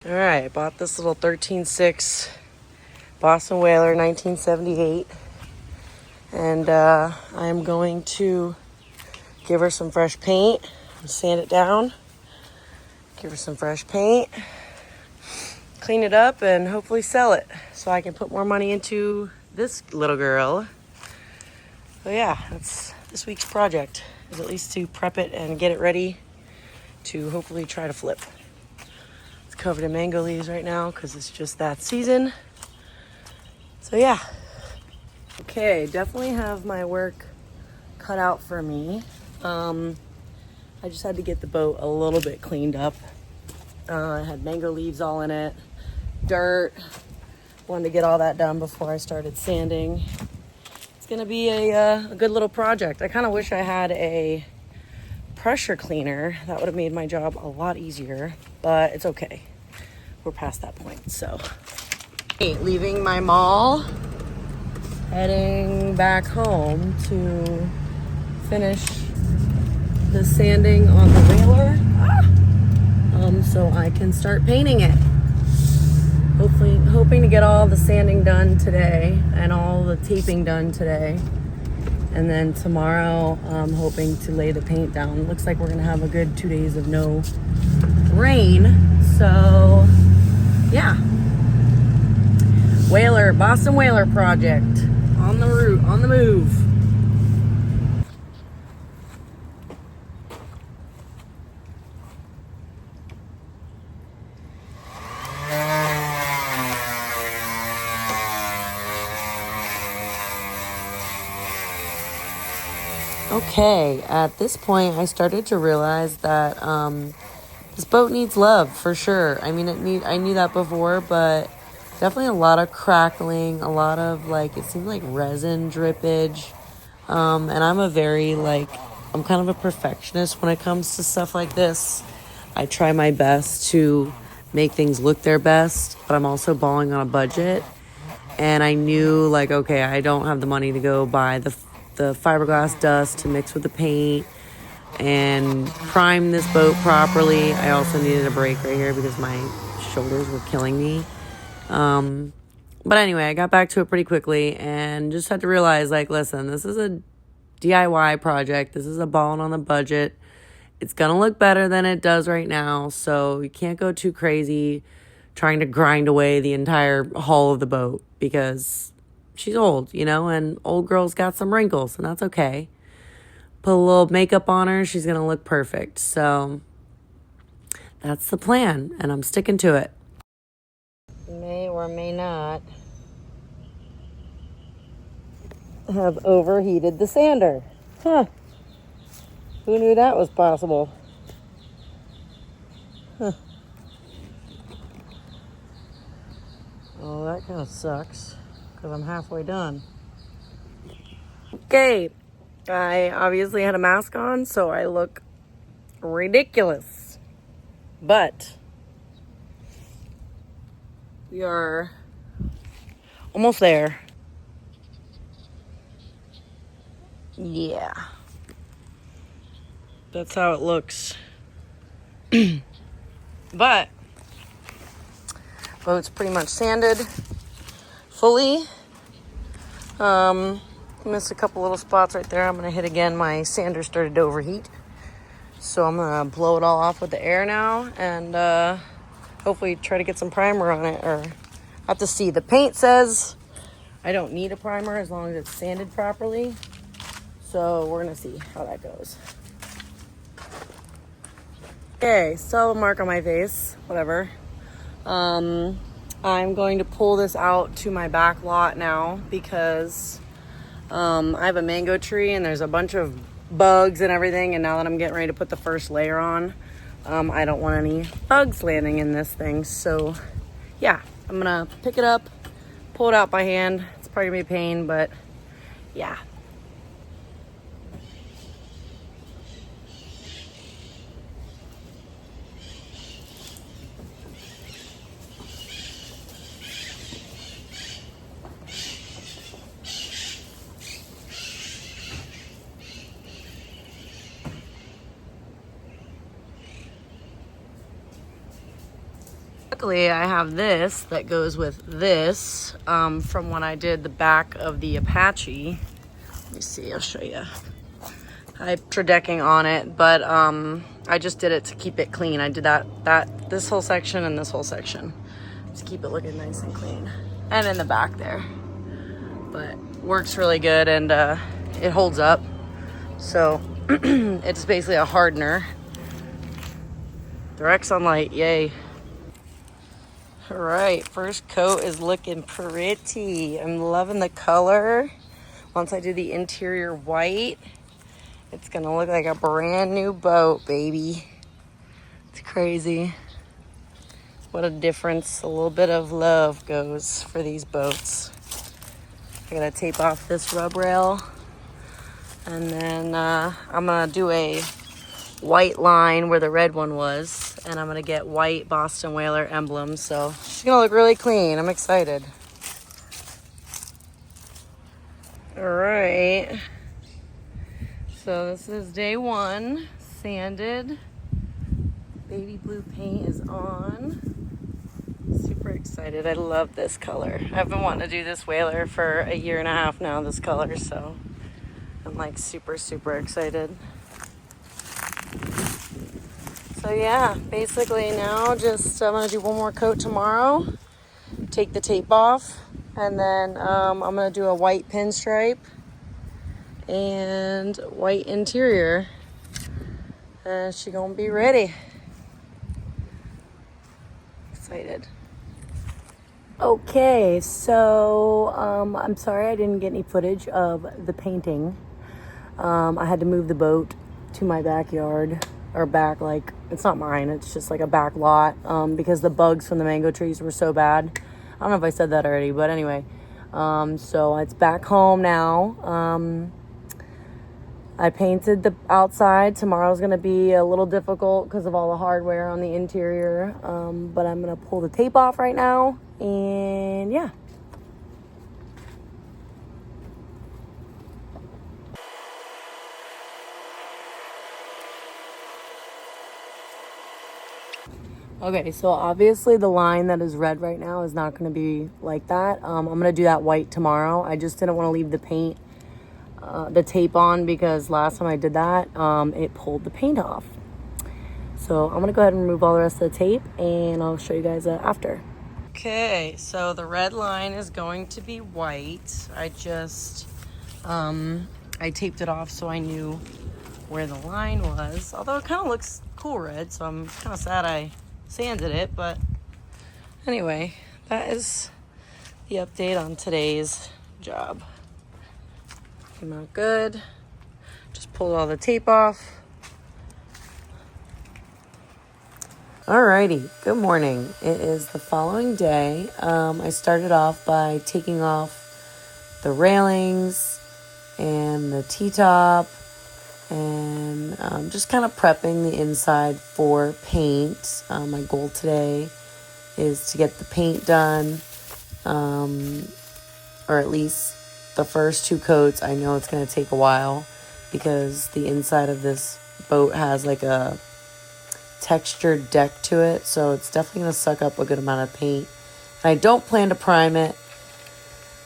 All right, I bought this little 13.6 Boston Whaler 1978, and I'm going to give her some fresh paint, sand it down, give her some fresh paint, clean it up, and hopefully sell it so I can put more money into this little girl. So yeah, that's this week's project, is at least to prep it and get it ready to hopefully try to flip. It's covered in mango leaves right now because it's just that season. So yeah. Okay, definitely have my work cut out for me. I just had to get the boat a little bit cleaned up. It had mango leaves all in it, dirt. Wanted to get all that done before I started sanding. It's gonna be a good little project. I kind of wish I had a pressure cleaner. That would have made my job a lot easier, but it's okay. We're past that point, so. Hey, leaving my mall, heading back home to finish the sanding on the Whaler, so I can start painting it. Hoping to get all the sanding done today and all the taping done today. And then tomorrow, I'm hoping to lay the paint down. Looks like we're gonna have a good 2 days of no rain. So, yeah. Whaler, Boston Whaler project. On the route, on the move. Okay, at this point, I started to realize that this boat needs love for sure. I mean, I knew that before, but definitely a lot of crackling, a lot of it seemed like resin drippage. And I'm I'm kind of a perfectionist when it comes to stuff like this. I try my best to make things look their best, but I'm also balling on a budget. And I knew okay, I don't have the money to go buy the fiberglass dust to mix with the paint and prime this boat properly. I also needed a break right here because my shoulders were killing me. But anyway, I got back to it pretty quickly and just had to realize, listen, this is a DIY project. This is a balling on the budget. It's going to look better than it does right now, so you can't go too crazy trying to grind away the entire hull of the boat because she's old, and old girls got some wrinkles, and that's okay. Put a little makeup on her, she's going to look perfect. So that's the plan, and I'm sticking to it. May or may not have overheated the sander. Huh. Who knew that was possible? Huh. Well, that kind of sucks because I'm halfway done. Okay, I obviously had a mask on, so I look ridiculous. But we are almost there. Yeah. That's how it looks. But boat's pretty much sanded fully. Missed a couple little spots right there. I'm gonna hit again. My sander started to overheat, so I'm gonna blow it all off with the air now and hopefully try to get some primer on it, or I have to see. The paint says I don't need a primer as long as it's sanded properly, so we're gonna see how that goes. Okay, still a mark on my face, whatever. I'm going to pull this out to my back lot now because I have a mango tree and there's a bunch of bugs and everything, and now that I'm getting ready to put the first layer on, I don't want any bugs landing in this thing. So yeah, I'm gonna pick it up, pull it out by hand. It's probably gonna be a pain, but yeah. luckily I have this that goes with this from when I did the back of the Apache. Let me see, I'll show you. I put decking on it, but I just did it to keep it clean. I did this whole section and this whole section to keep it looking nice and clean. And in the back there. But works really good, and it holds up. So it's basically a hardener. The Rexon light, yay. All right, first coat is looking pretty. I'm loving the color. Once I do the interior white, it's gonna look like a brand new boat, baby. It's crazy. What a difference a little bit of love goes for these boats. I gotta tape off this rub rail. And then I'm gonna do a white line where the red one was. And I'm gonna get white Boston Whaler emblem. So she's gonna look really clean. I'm excited. All right. So this is day one, sanded. Baby blue paint is on. Super excited. I love this color. I've been wanting to do this Whaler for a year and a half now, this color, so I'm like super, super excited. So yeah, basically now just I'm gonna do one more coat tomorrow, take the tape off, and then I'm gonna do a white pinstripe and white interior, and she gonna be ready. Excited. Okay, so I'm sorry I didn't get any footage of the painting. I had to move the boat to my backyard, or back, like, it's not mine, it's just like a back lot, because the bugs from the mango trees were so bad. I don't know if I said that already, but anyway, so it's back home now. I painted the outside. Tomorrow's going to be a little difficult because of all the hardware on the interior. But I'm going to pull the tape off right now. And yeah. Okay, so obviously the line that is red right now is not going to be like that. I'm going to do that white tomorrow. I just didn't want to leave the paint the tape on because last time I did that, it pulled the paint off. So I'm gonna go ahead and remove all the rest of the tape, and I'll show you guys after. Okay, so the red line is going to be white. I just, I taped it off so I knew where the line was. Although it kind of looks cool red, so I'm kind of sad I sanded it. But anyway, that is the update on today's job. Came out good. Just pulled all the tape off. Alrighty, good morning. It is the following day. I started off by taking off the railings and the T-top and just kind of prepping the inside for paint. My goal today is to get the paint done, or at least the first two coats. I know it's going to take a while because the inside of this boat has like a textured deck to it, so it's definitely going to suck up a good amount of paint. And I don't plan to prime it.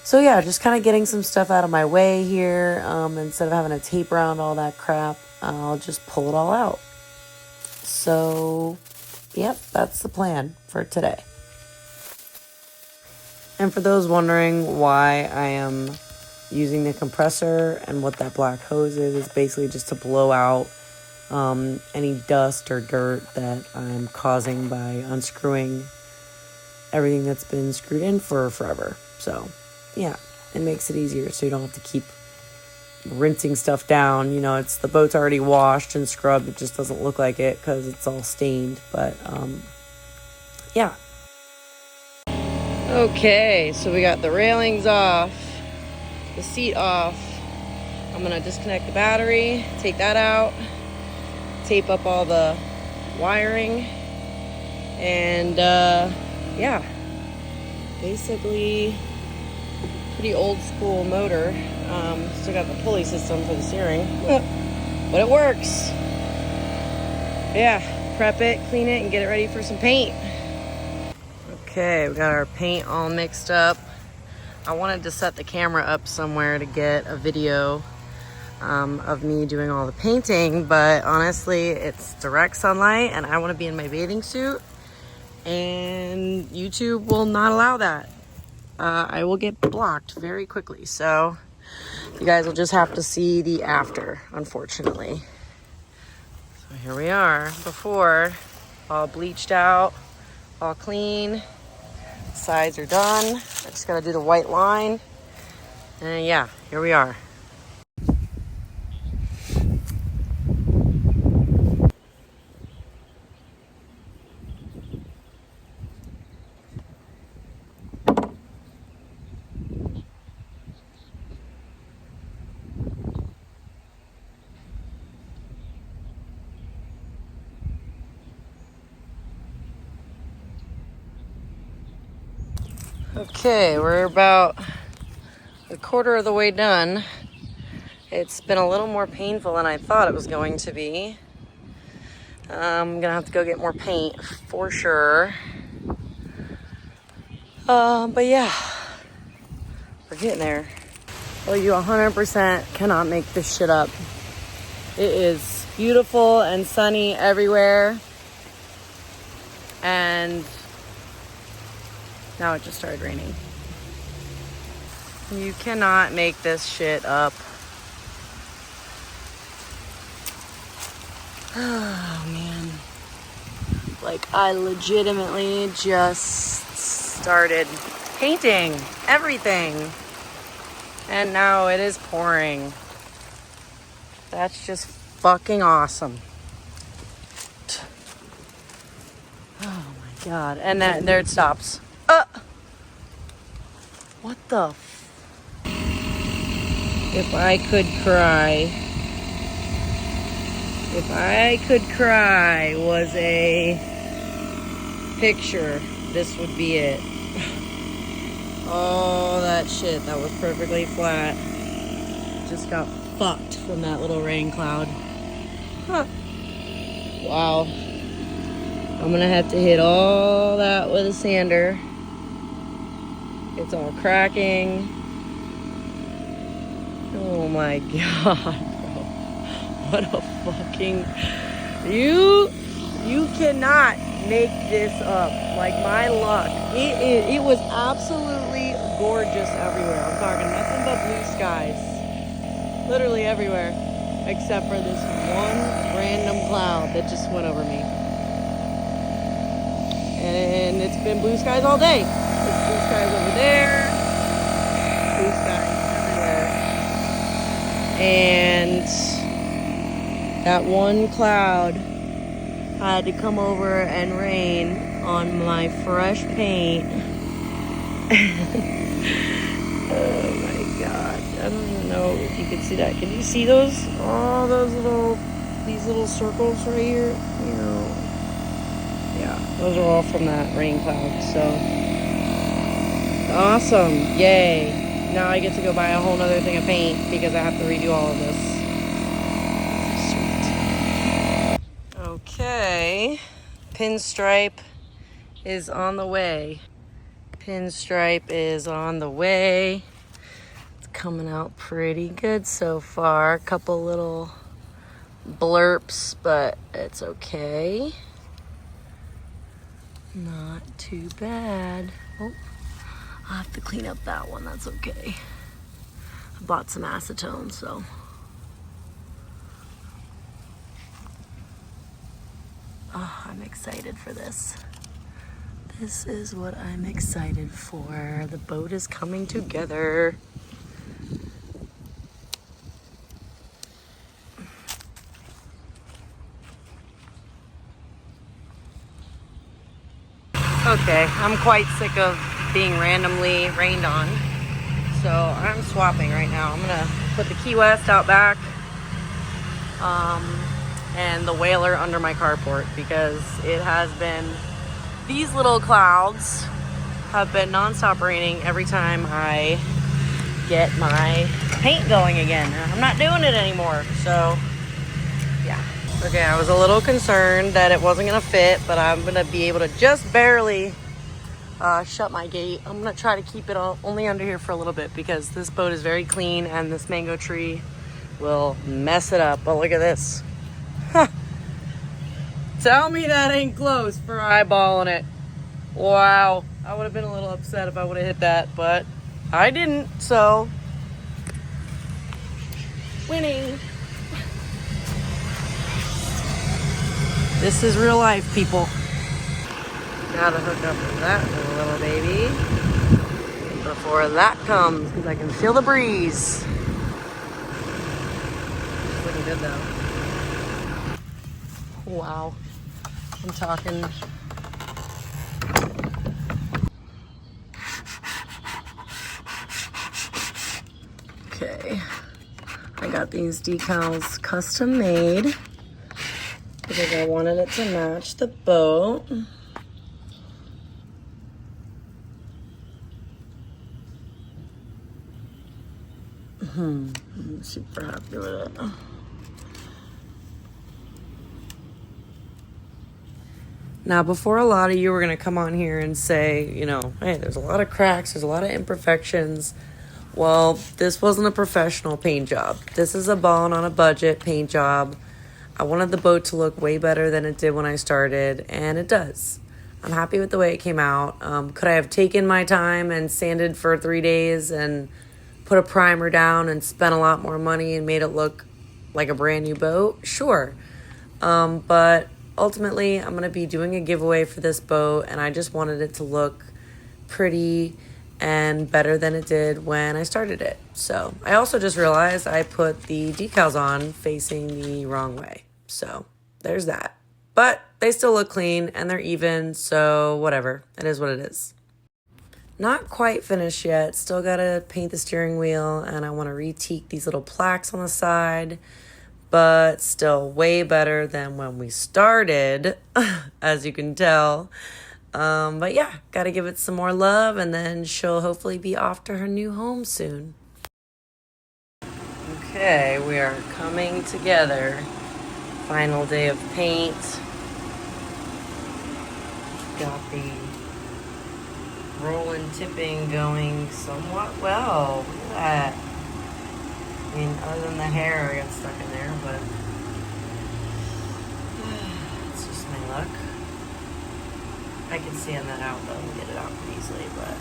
So yeah, just kind of getting some stuff out of my way here. Instead of having to tape around all that crap, I'll just pull it all out. So yep, that's the plan for today. And for those wondering why I am using the compressor and what that black hose is basically just to blow out any dust or dirt that I'm causing by unscrewing everything that's been screwed in for forever. So yeah, it makes it easier so you don't have to keep rinsing stuff down. You know, it's the boat's already washed and scrubbed. It just doesn't look like it because it's all stained. But yeah. Okay, so we got the railings off, the seat off. I'm gonna disconnect the battery, take that out, tape up all the wiring, and yeah, basically pretty old school motor. Still got the pulley system for the steering, but it works. Yeah, prep it, clean it, and get it ready for some paint. Okay, we got our paint all mixed up. I wanted to set the camera up somewhere to get a video of me doing all the painting, but honestly, it's direct sunlight and I want to be in my bathing suit, and YouTube will not allow that. I will get blocked very quickly, so you guys will just have to see the after, unfortunately. So here we are, before, all bleached out, all clean. Sides are done. I just gotta do the white line. And yeah, here we are. Okay, we're about a quarter of the way done. It's been a little more painful than I thought it was going to be. I'm gonna have to go get more paint for sure. But yeah, we're getting there. Well, you 100% cannot make this shit up. It is beautiful and sunny everywhere. And now it just started raining. You cannot make this shit up. Oh man. Like, I legitimately just started painting everything. And now it is pouring. That's just fucking awesome. Oh my God. And then there it stops. What the If I could cry. If I could cry was a picture, this would be it. Oh, that shit, that was perfectly flat. Just got fucked from that little rain cloud. Huh. Wow. I'm gonna have to hit all that with a sander. It's all cracking. Oh my God, bro. What a fucking... You cannot make this up. Like, my luck. It was absolutely gorgeous everywhere. I'm talking nothing but blue skies. Literally everywhere. Except for this one random cloud that just went over me. And it's been blue skies all day. It's blue skies over there. Blue skies everywhere. And that one cloud had to come over and rain on my fresh paint. Oh my God. I don't even know if you can see that. Can you see those? All these little circles right here? You know. Yeah, those are all from that rain cloud, so. Awesome. Yay. Now I get to go buy a whole nother thing of paint because I have to redo all of this. Sweet. Okay. Pinstripe is on the way. Pinstripe is on the way. It's coming out pretty good so far. A couple little blurps, but it's okay. Not too bad. Oh, I'll have to clean up that one. That's okay. I bought some acetone, so. Oh, I'm excited for this. This is what I'm excited for. The boat is coming together. Okay, I'm quite sick of being randomly rained on. So I'm swapping right now. I'm gonna put the Key West out back and the Whaler under my carport because it has been, these little clouds have been nonstop raining every time I get my paint going again. I'm not doing it anymore, so yeah. Okay, I was a little concerned that it wasn't gonna fit, but I'm gonna be able to just barely shut my gate. I'm gonna try to keep it only under here for a little bit because this boat is very clean and this mango tree will mess it up. But look at this. Tell me that ain't close for eyeballing it. Wow. I would have been a little upset if I would have hit that, but I didn't, so winning. This is real life, people. Gotta hook up with that little baby before that comes, because I can feel the breeze. It's looking good though. Wow. I'm talking. Okay. I got these decals custom made because I wanted it to match the boat. I'm super happy with it. Now, before a lot of you were going to come on here and say, you know, hey, there's a lot of cracks, there's a lot of imperfections. Well, this wasn't a professional paint job. This is a ballin' on a budget paint job. I wanted the boat to look way better than it did when I started, and it does. I'm happy with the way it came out. Could I have taken my time and sanded for 3 days and put a primer down and spent a lot more money and made it look like a brand new boat? Sure. But ultimately, I'm going to be doing a giveaway for this boat, and I just wanted it to look pretty and better than it did when I started it. So I also just realized I put the decals on facing the wrong way. So there's that. But they still look clean and they're even, so whatever. It is what it is. Not quite finished yet. Still gotta paint the steering wheel, and I want to reteak these little plaques on the side. But still way better than when we started, as you can tell. But yeah, gotta give it some more love, and then she'll hopefully be off to her new home soon. Okay, we are coming together. Final day of paint. Got the roll and tipping going somewhat well. Look at that. I mean, other than the hair I got stuck in there, but it's just my luck. I can sand that out though and get it out pretty easily, but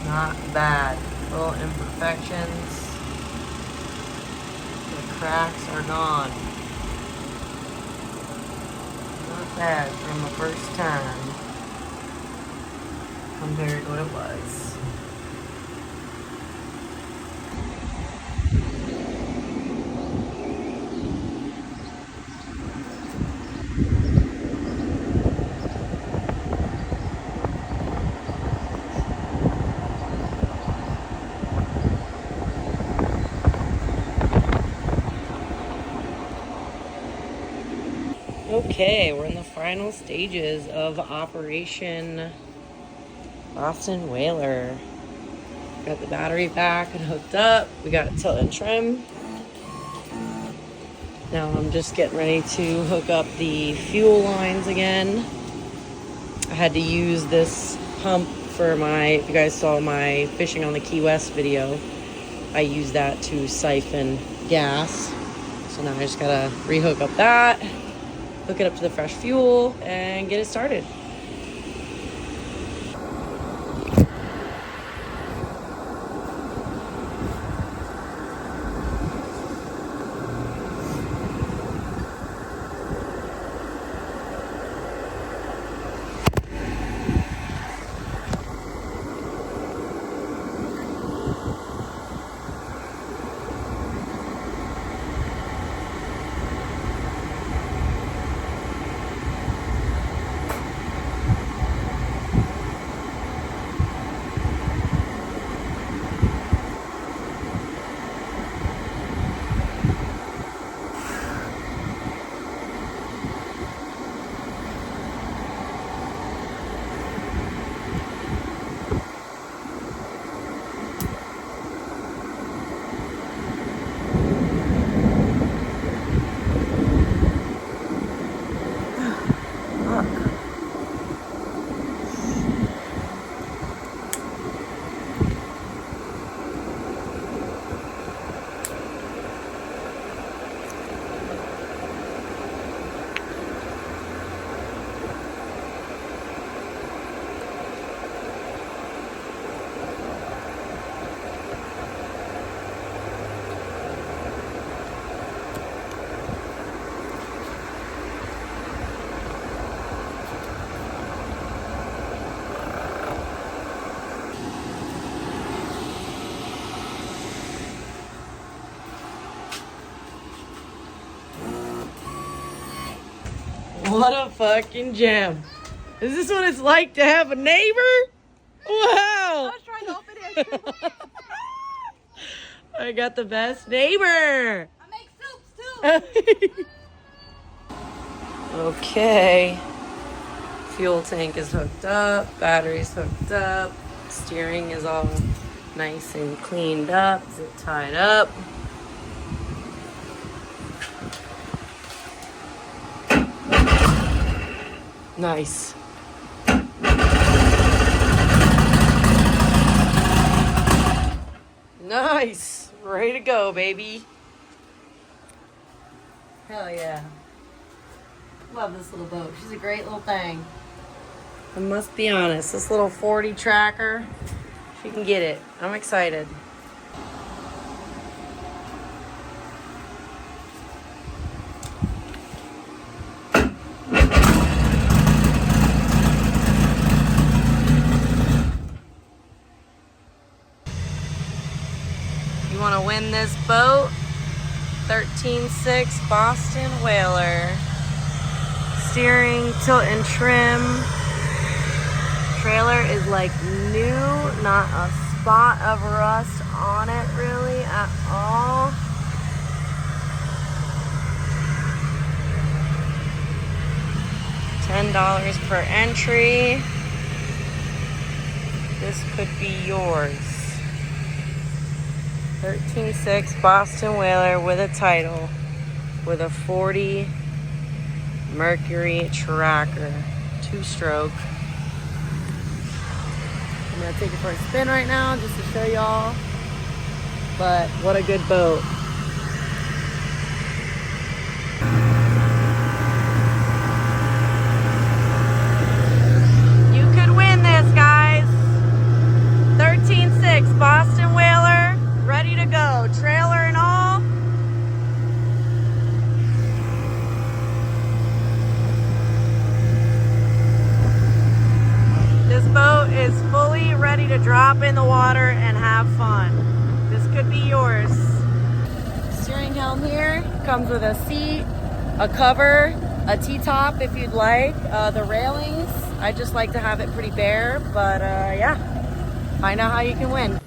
not bad. Little imperfections. The cracks are gone. Not bad from the first time compared to what it was. Okay, we're in the final stages of Operation Boston Whaler. Got the battery back and hooked up. We got tilt and trim. Now I'm just getting ready to hook up the fuel lines again. I had to use this pump for if you guys saw my fishing on the Key West video, I used that to siphon gas. So now I just gotta rehook up that, hook it up to the fresh fuel, and get it started. What a fucking gem. Is this what it's like to have a neighbor? Wow. I was trying to open it. I got the best neighbor. I make soups too. Okay. Fuel tank is hooked up. Battery's hooked up. Steering is all nice and cleaned up. Zip tied up. Nice. Nice. Ready to go, baby. Hell yeah. Love this little boat. She's a great little thing. I must be honest, this little 40 tracker, she can get it. I'm excited. You want to win this boat? 13.6 Boston Whaler. Steering, tilt and trim. Trailer is like new, not a spot of rust on it really at all. $10 per entry. This could be yours. 13.6 Boston Whaler with a title, with a 40 Mercury tracker, 2-stroke. I'm gonna take it for a spin right now just to show y'all. But what a good boat. You could win this, guys. 13.6 Boston Whaler, ready to go, trailer and all. This boat is fully ready to drop in the water and have fun. This could be yours. Steering helm here comes with a seat, a cover, a T-top if you'd like. The railings, I just like to have it pretty bare, but yeah, find out how you can win.